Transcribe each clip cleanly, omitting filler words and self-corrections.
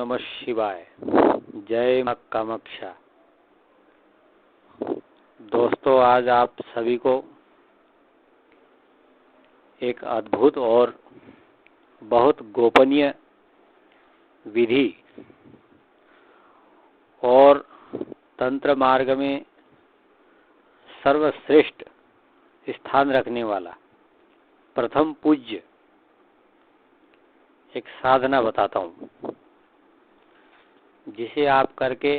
नमः शिवाय। जय मां कामाक्षा। दोस्तों, आज आप सभी को एक अद्भुत और बहुत गोपनीय विधि और तंत्र मार्ग में सर्वश्रेष्ठ स्थान रखने वाला प्रथम पूज्य एक साधना बताता हूँ, जिसे आप करके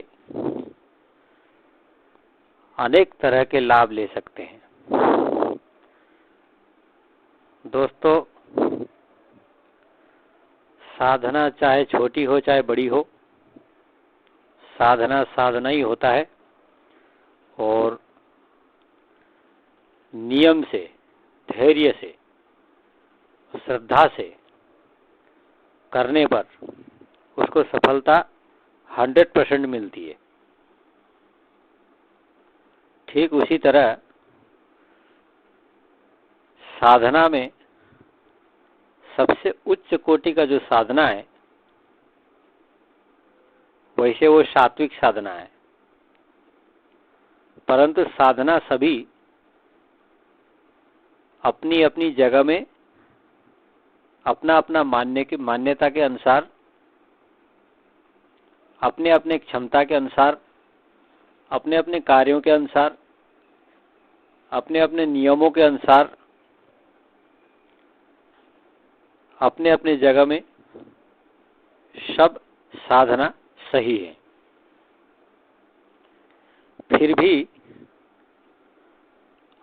अनेक तरह के लाभ ले सकते हैं। दोस्तों, साधना चाहे छोटी हो चाहे बड़ी हो, साधना साधना ही होता है और नियम से, धैर्य से, श्रद्धा से करने पर उसको सफलता 100% मिलती है। ठीक उसी तरह साधना में सबसे उच्च कोटि का जो साधना है, वैसे वो सात्विक साधना है। परंतु साधना सभी अपनी अपनी जगह में अपना अपना मान्यता के अनुसार, अपने अपने क्षमता के अनुसार, अपने अपने कार्यों के अनुसार, अपने अपने नियमों के अनुसार, अपने अपने जगह में सब साधना सही है। फिर भी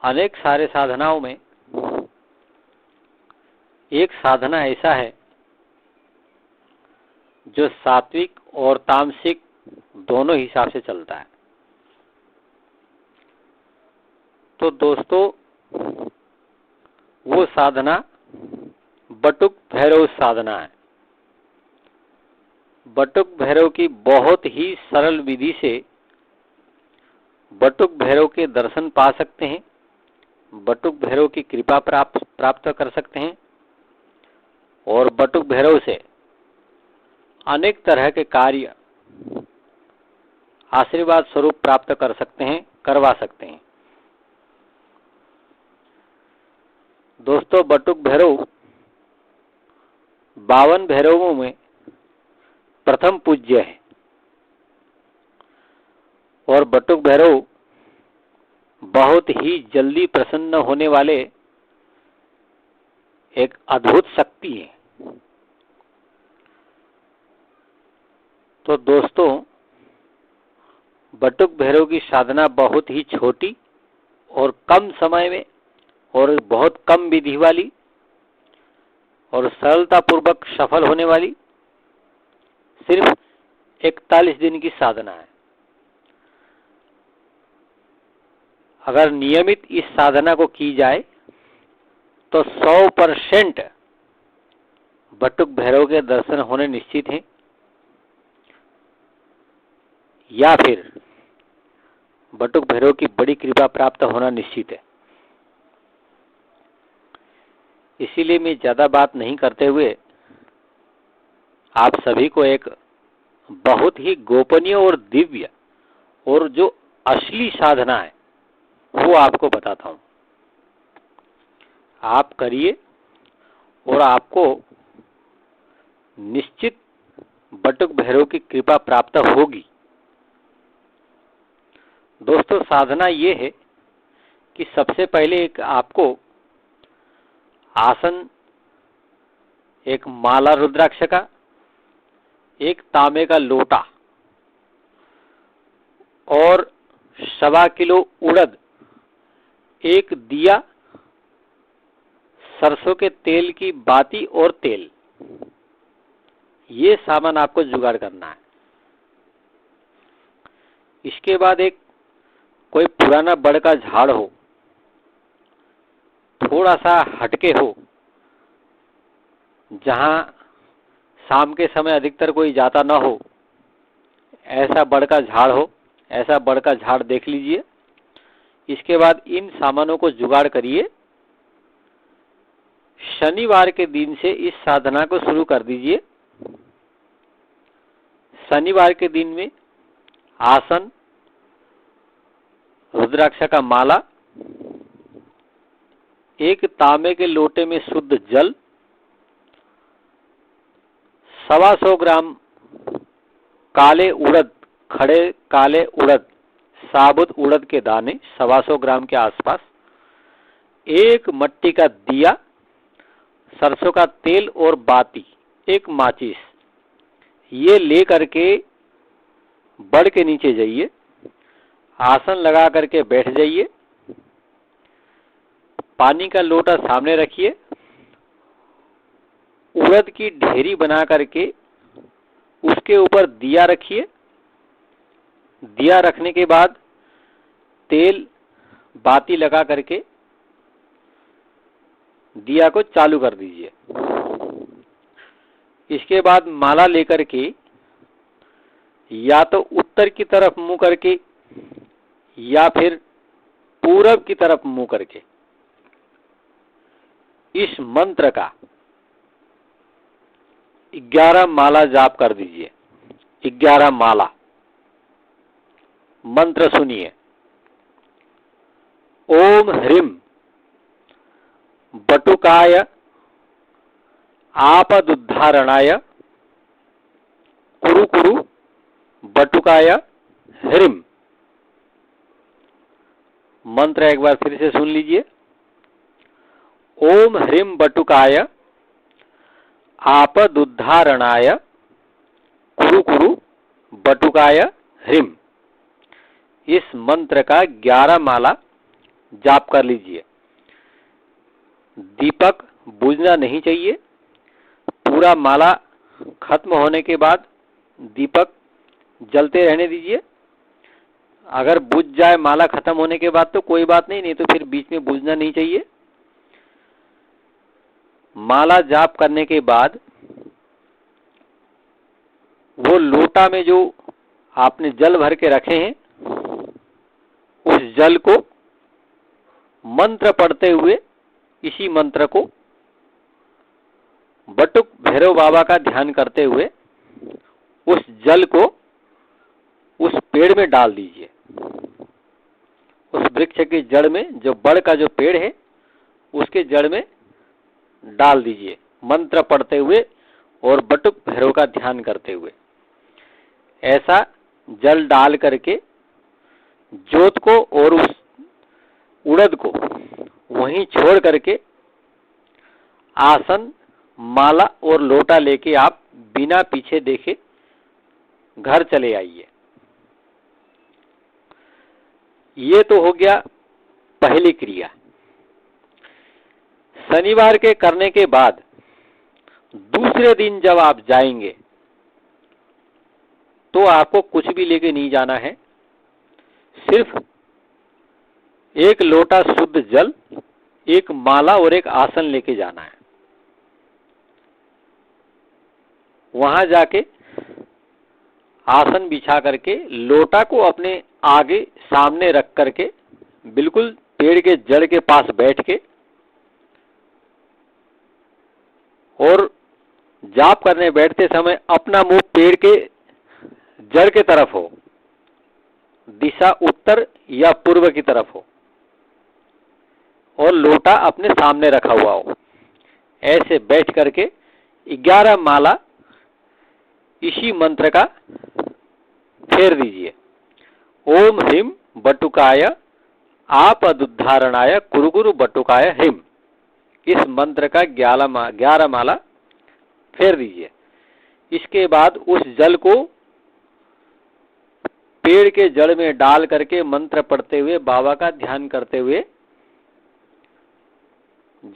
अनेक सारे साधनाओं में एक साधना ऐसा है जो सात्विक और तामसिक दोनों हिसाब से चलता है। तो दोस्तों, वो साधना बटुक भैरव साधना है। बटुक भैरव की बहुत ही सरल विधि से बटुक भैरव के दर्शन पा सकते हैं, बटुक भैरव की कृपा प्राप्त कर सकते हैं और बटुक भैरव से अनेक तरह के कार्य आशीर्वाद स्वरूप प्राप्त कर सकते हैं, करवा सकते हैं। दोस्तों, बटुक भैरव 52 भैरवों में प्रथम पूज्य है और बटुक भैरव बहुत ही जल्दी प्रसन्न होने वाले एक अद्भुत शक्ति है। तो दोस्तों, बटुक भैरव की साधना बहुत ही छोटी और कम समय में और बहुत कम विधि वाली और सरलता पूर्वक सफल होने वाली सिर्फ 41 दिन की साधना है। अगर नियमित इस साधना को की जाए तो 100% बटुक भैरव के दर्शन होने निश्चित हैं, या फिर बटुक भैरव की बड़ी कृपा प्राप्त होना निश्चित है। इसीलिए मैं ज्यादा बात नहीं करते हुए आप सभी को एक बहुत ही गोपनीय और दिव्य और जो असली साधना है वो आपको बताता हूं। आप करिए और आपको निश्चित बटुक भैरव की कृपा प्राप्त होगी। दोस्तों, साधना ये है कि सबसे पहले एक आपको आसन, एक माला रुद्राक्ष का, एक तांबे का लोटा और 1.25 किलो उड़द, एक दिया, सरसों के तेल की बाती और तेल, ये सामान आपको जुगाड़ करना है। इसके बाद एक कोई पुराना बड़ का झाड़ हो, थोड़ा सा हटके हो, जहां शाम के समय अधिकतर कोई जाता ना हो, ऐसा बड़ का झाड़ हो, ऐसा बड़ का झाड़ देख लीजिए। इसके बाद इन सामानों को जुगाड़ करिए। शनिवार के दिन से इस साधना को शुरू कर दीजिए शनिवार के दिन में आसन, रुद्राक्ष का माला, एक तांबे के लोटे में शुद्ध जल, 125 ग्राम काले उड़द, खड़े काले उड़द, साबुत उड़द के दाने 125 ग्राम के आसपास, एक मट्टी का दिया, सरसों का तेल और बाती, एक माचिस, ये ले करके बड़ के नीचे जाइए, आसन लगा करके बैठ जाइए, पानी का लोटा सामने रखिए, उड़द की ढेरी बना करके उसके ऊपर दिया रखिए। दिया रखने के बाद तेल बाती लगा करके दिया को चालू कर दीजिए। इसके बाद माला लेकर के या तो उत्तर की तरफ मुंह करके या फिर पूरब की तरफ मुंह करके इस मंत्र का 11 माला जाप कर दीजिए। 11 माला मंत्र सुनिए। ओम ह्रीं बटुकाय आपदुद्धारणाय कुरु कुरु बटुकाय ह्रीं। मंत्र एक बार फिर से सुन लीजिए। ओम ह्रीं बटुकाय आपदुद्धारणाय कुरु कुरु बटुकाय ह्रीं। इस मंत्र का 11 माला जाप कर लीजिए। दीपक बुझना नहीं चाहिए। पूरा माला खत्म होने के बाद दीपक जलते रहने दीजिए। अगर बुझ जाए माला खत्म होने के बाद तो कोई बात नहीं, नहीं तो फिर बीच में बुझना नहीं चाहिए। माला जाप करने के बाद वो लोटा में जो आपने जल भर के रखे हैं उस जल को मंत्र पढ़ते हुए, इसी मंत्र को बटुक भैरव बाबा का ध्यान करते हुए उस जल को उस पेड़ में डाल दीजिए। उस वृक्ष की जड़ में, जो बड़ का जो पेड़ है उसके जड़ में डाल दीजिए मंत्र पढ़ते हुए और बटुक भैरव का ध्यान करते हुए। ऐसा जल डाल करके जोत को और उस उड़द को वहीं छोड़ करके आसन, माला और लोटा लेके आप बिना पीछे देखे घर चले आइए। ये तो हो गया पहली क्रिया। शनिवार के करने के बाद दूसरे दिन जब आप जाएंगे तो आपको कुछ भी लेके नहीं जाना है। सिर्फ एक लोटा शुद्ध जल, एक माला और एक आसन लेके जाना है। वहां जाके आसन बिछा करके लोटा को अपने आगे सामने रख करके बिल्कुल पेड़ के जड़ के पास बैठ के और जाप करने बैठते समय अपना मुंह पेड़ के जड़ के तरफ हो, दिशा उत्तर या पूर्व की तरफ हो और लोटा अपने सामने रखा हुआ हो। ऐसे बैठ करके 11 माला इसी मंत्र का फेर दीजिए। ओम ह्रीं बटुकाय आपदुद्धारणाय कुरु कुरु बटुकाय ह्रीं। इस मंत्र का 11 माला फेर दीजिए। इसके बाद उस जल को पेड़ के जड़ में डाल करके मंत्र पढ़ते हुए, बाबा का ध्यान करते हुए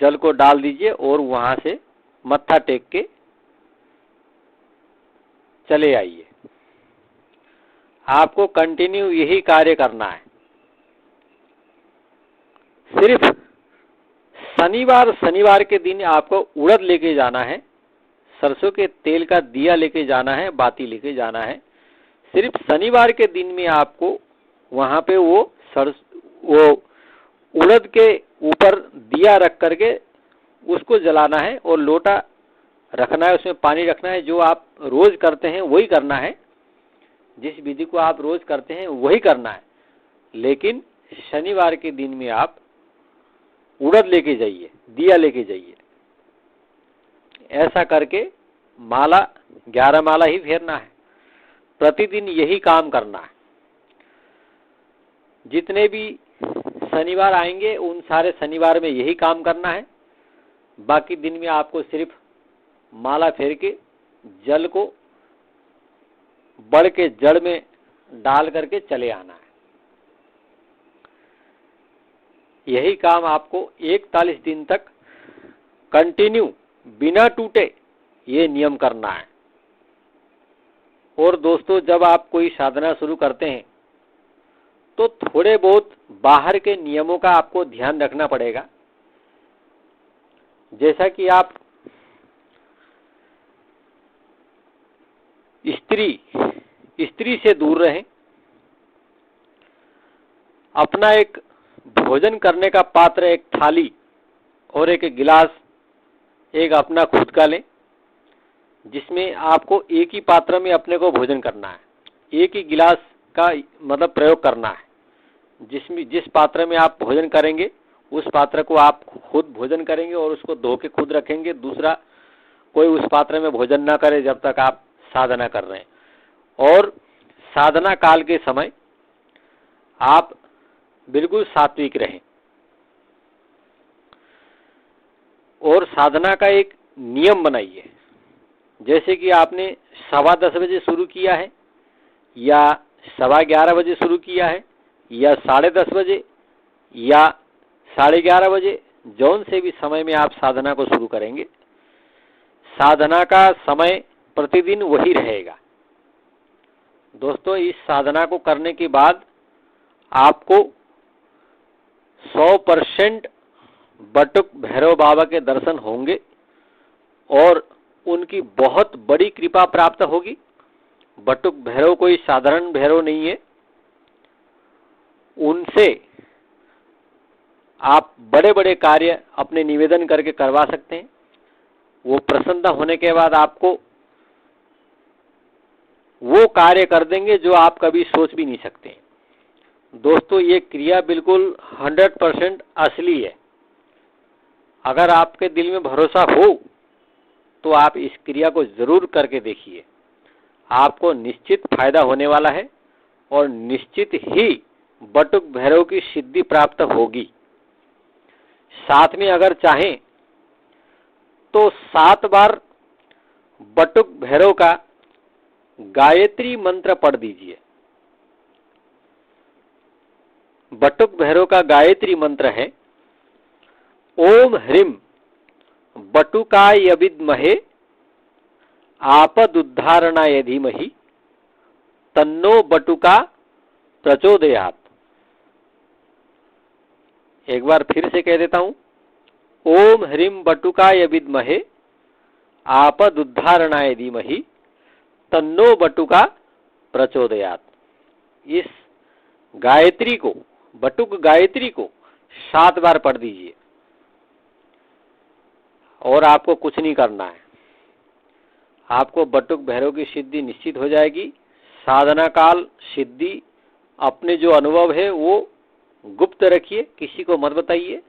जल को डाल दीजिए और वहां से मत्था टेक के चले आइए। आपको कंटिन्यू यही कार्य करना है। सिर्फ शनिवार के दिन आपको उड़द लेके जाना है, सरसों के तेल का दिया लेके जाना है, बाती लेके जाना है। सिर्फ शनिवार के दिन में आपको वहां पे वो उड़द के ऊपर दिया रख करके उसको जलाना है और लोटा रखना है, उसमें पानी रखना है। जो आप रोज करते हैं वही करना है। जिस विधि को आप रोज करते हैं वही करना है, लेकिन शनिवार के दिन में आप उड़द लेके जाइए, दिया लेके जाइए। ऐसा करके माला 11 माला ही फेरना है, प्रतिदिन यही काम करना है। जितने भी शनिवार आएंगे उन सारे शनिवार में यही काम करना है। बाकी दिन में आपको सिर्फ माला फेर के जल को बड़ के जड़ में डाल करके चले आना है। यही काम आपको 41 दिन तक कंटिन्यू बिना टूटे ये नियम करना है। और दोस्तों, जब आप कोई साधना शुरू करते हैं तो थोड़े बहुत बाहर के नियमों का आपको ध्यान रखना पड़ेगा। जैसा कि आप स्त्री से दूर रहें, अपना एक भोजन करने का पात्र, एक थाली और एक गिलास एक अपना खुद का लें, जिसमें आपको एक ही पात्र में अपने को भोजन करना है। एक ही गिलास का मतलब प्रयोग करना है। जिस पात्र में आप भोजन करेंगे उस पात्र को आप खुद भोजन करेंगे और उसको धो के खुद रखेंगे। दूसरा कोई उस पात्र में भोजन ना करे जब तक आप साधना कर रहे हैं। और साधना काल के समय आप बिल्कुल सात्विक रहें। और साधना का एक नियम बनाइए। जैसे कि आपने 10:15 बजे शुरू किया है या 11:15 बजे शुरू किया है या 10:30 बजे या 11:30 बजे, जौन से भी समय में आप साधना को शुरू करेंगे, साधना का समय प्रतिदिन वही रहेगा। दोस्तों, इस साधना को करने के बाद आपको 100% बटुक भैरव बाबा के दर्शन होंगे और उनकी बहुत बड़ी कृपा प्राप्त होगी। बटुक भैरव कोई साधारण भैरव नहीं है। उनसे आप बड़े बड़े कार्य अपने निवेदन करके करवा सकते हैं। वो प्रसन्न होने के बाद आपको वो कार्य कर देंगे जो आप कभी सोच भी नहीं सकते। दोस्तों, ये क्रिया बिल्कुल 100% असली है। अगर आपके दिल में भरोसा हो तो आप इस क्रिया को जरूर करके देखिए। आपको निश्चित फायदा होने वाला है और निश्चित ही बटुक भैरव की सिद्धि प्राप्त होगी। साथ में अगर चाहें तो 7 बार बटुक भैरव का गायत्री मंत्र पढ़ दीजिए। बटुक भैरव का गायत्री मंत्र है ओम ह्रीम बटुकाय विद्महे आपदुद्धारणाय धीमहि तन्नो बटुका प्रचोदयात्। एक बार फिर से कह देता हूं, ओम ह्रीम बटुकाय विद्महे आपदुद्धारणाय धीमहि तन्नो बटुका प्रचोदयात्। इस गायत्री को, बटुक गायत्री को 7 बार पढ़ दीजिए और आपको कुछ नहीं करना है। आपको बटुक भैरव की सिद्धि निश्चित हो जाएगी। साधना काल सिद्धि अपने जो अनुभव है वो गुप्त रखिए, किसी को मत बताइए।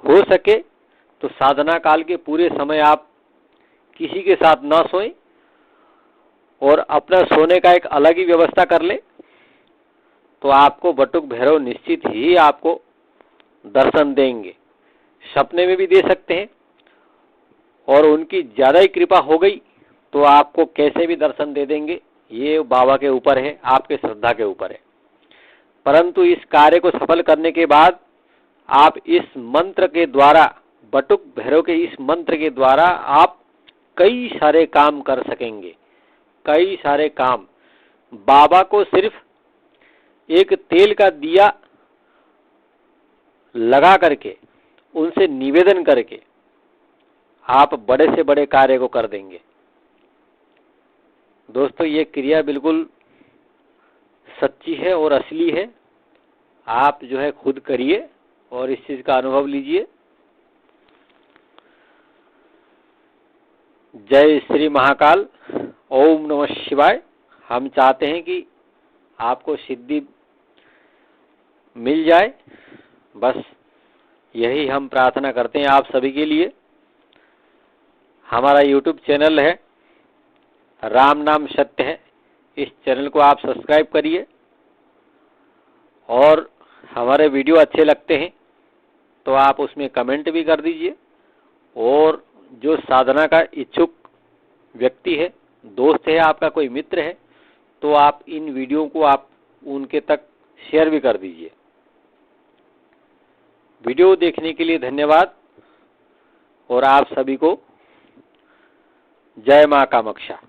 हो सके तो साधना काल के पूरे समय आप किसी के साथ ना सोएं और अपना सोने का एक अलग ही व्यवस्था कर लें, तो आपको बटुक भैरव निश्चित ही आपको दर्शन देंगे। सपने में भी दे सकते हैं और उनकी ज्यादा ही कृपा हो गई तो आपको कैसे भी दर्शन दे देंगे। ये बाबा के ऊपर है, आपके श्रद्धा के ऊपर है। परंतु इस कार्य को सफल करने के बाद आप इस मंत्र के द्वारा, बटुक भैरव के इस मंत्र के द्वारा आप कई सारे काम कर सकेंगे। कई सारे काम। बाबा को सिर्फ एक तेल का दिया लगा करके, उनसे निवेदन करके आप बड़े से बड़े कार्य को कर देंगे। दोस्तों, ये क्रिया बिल्कुल सच्ची है और असली है। आप जो है खुद करिए और इस चीज का अनुभव लीजिए। जय श्री महाकाल। ओम नमः शिवाय। हम चाहते हैं कि आपको सिद्धि मिल जाए, बस यही हम प्रार्थना करते हैं आप सभी के लिए। हमारा YouTube चैनल है राम नाम सत्य है, इस चैनल को आप सब्सक्राइब करिए, और हमारे वीडियो अच्छे लगते हैं तो आप उसमें कमेंट भी कर दीजिए। और जो साधना का इच्छुक व्यक्ति है, दोस्त है, आपका कोई मित्र है, तो आप इन वीडियो को आप उनके तक शेयर भी कर दीजिए। वीडियो देखने के लिए धन्यवाद, और आप सभी को जय मां कामाक्षा।